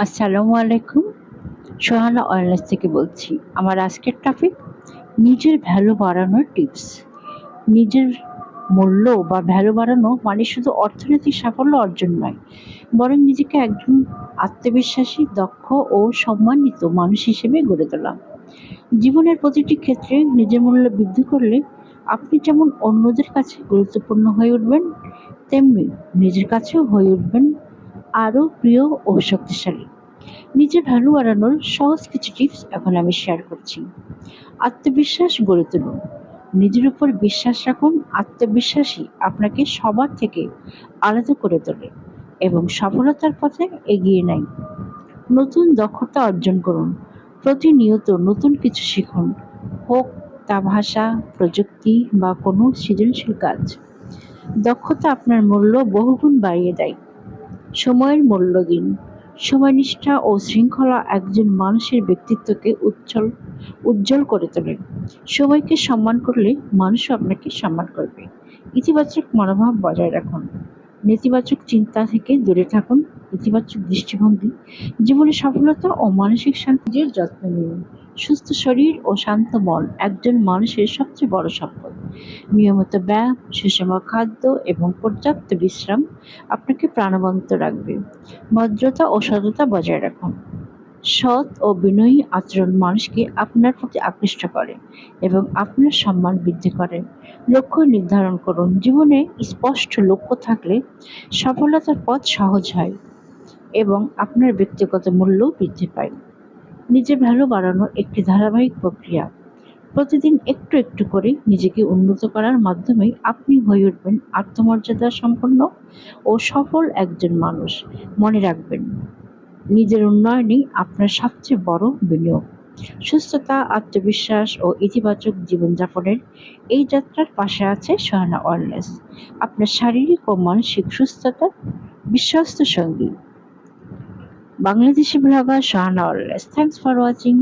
আসসালামু আলাইকুম। সোহানা অনলাইন থেকে বলছি। আমার আজকের টপিক নিজের ভ্যালু বাড়ানোর টিপস। নিজের মূল্য বা ভ্যালু বাড়ানো মানে শুধু অর্থনৈতিক সাফল্য অর্জন নয়, বরং নিজেকে একজন আত্মবিশ্বাসী, দক্ষ ও সম্মানিত মানুষ হিসেবে গড়ে তোলা। জীবনের প্রতিটি ক্ষেত্রে নিজের মূল্য বৃদ্ধি করলে আপনি যেমন অন্যদের কাছে গুরুত্বপূর্ণ হয়ে উঠবেন, তেমনি নিজের কাছেও হয়ে উঠবেন আরও প্রিয় ও শক্তিশালী। নিজের ভ্যালু বাড়ানোর সহজ কিছু টিপস এখন আমি শেয়ার করছি। আত্মবিশ্বাস গড়ে তুলুন। নিজের উপর বিশ্বাস রাখুন। আত্মবিশ্বাসী আপনাকে সবার থেকে আলাদা করে তোলে এবং সফলতার পথে এগিয়ে নেয়। নতুন দক্ষতা অর্জন করুন। প্রতিনিয়ত নতুন কিছু শিখুন, হোক তা ভাষা, প্রযুক্তি বা কোনো সৃজনশীল কাজ। দক্ষতা আপনার মূল্য বহুগুণ বাড়িয়ে দেয়। সময়ের মূল্য দিন। সময়নিষ্ঠা ও শৃঙ্খলা একজন মানুষের ব্যক্তিত্বকে উজ্জ্বল করে তোলে। সময়কে সম্মান করলে মানুষও আপনাকে সম্মান করবে। ইতিবাচক মনোভাব বজায় রাখুন। নেতিবাচক চিন্তা থেকে দূরে থাকুন। ইতিবাচক দৃষ্টিভঙ্গি জীবনে সফলতা ও মানসিক শান্তির যত্ন নিন। সুস্থ শরীর ও শান্ত মন একজন মানুষের সবচেয়ে বড় সম্পদ। নিয়মিত ব্যায়াম, সুষম খাদ্য এবং পর্যাপ্ত বিশ্রাম আপনাকে প্রাণবন্ত রাখবে। ভদ্রতা ও সততা বজায় রাখুন। সৎ ও বিনয়ী আচরণ মানুষকে আপনার প্রতি আকৃষ্ট করে এবং আপনার সম্মান বৃদ্ধি করে। লক্ষ্য নির্ধারণ করুন। জীবনে স্পষ্ট লক্ষ্য থাকলে সফলতার পথ সহজ হয় এবং আপনার ব্যক্তিগত মূল্য বৃদ্ধি পায়। নিজের ভ্যালু বাড়ানোর একটি ধারাবাহিক প্রক্রিয়া। প্রতিদিন একটু একটু করে নিজেকে উন্নত করার মাধ্যমে আপনি হয়ে উঠবেন আত্মমর্যাদা সম্পন্ন ও সফল একজন মানুষ। মনে রাখবেন, নিজের উন্নয়নই আপনার সবচেয়ে বড় বিনিয়োগ। সুস্থতা, আত্মবিশ্বাস ও ইতিবাচক জীবনযাপনের এই যাত্রার পাশে আছে সোহানা ওয়েলনেস, আপনার শারীরিক ও মানসিক সুস্থতার বিশ্বস্ত সঙ্গী। Bangladeshi blogger Sohana wellness. Thanks for watching.